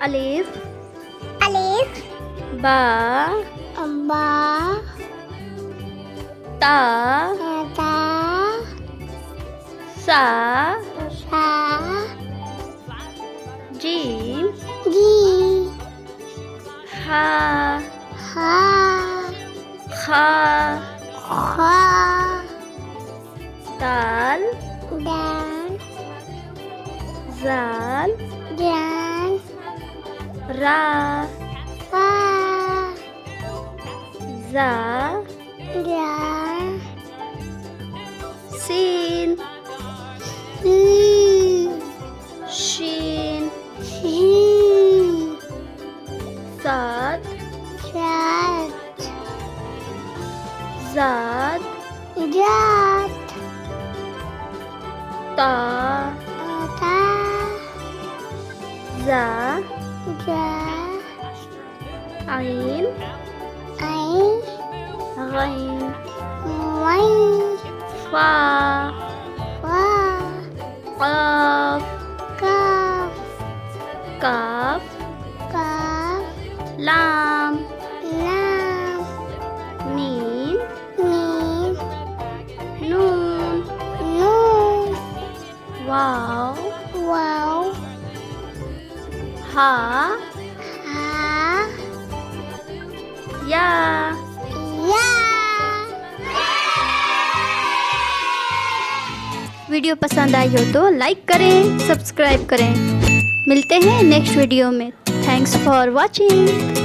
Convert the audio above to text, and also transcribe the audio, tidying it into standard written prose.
Alif Alif Ba Ba Ta Ta Sa Sa Jim Ji Ha Ha Kha Kha Dal Dan Zal Dan Ra Fa Za Da Sin Si Shin Si Sad Sat Zad Jat Ta Ta Za Ja Ain Ain Ghain Wain Fa Wa Qaf Kaf Kaf Kaf Lam Lam Mim Mim Nun Nun Waw Wow Ha Ha Ya Ya video पसंद आई हो तो like करें, subscribe करें। मिलते हैं next video में। Thanks for watching.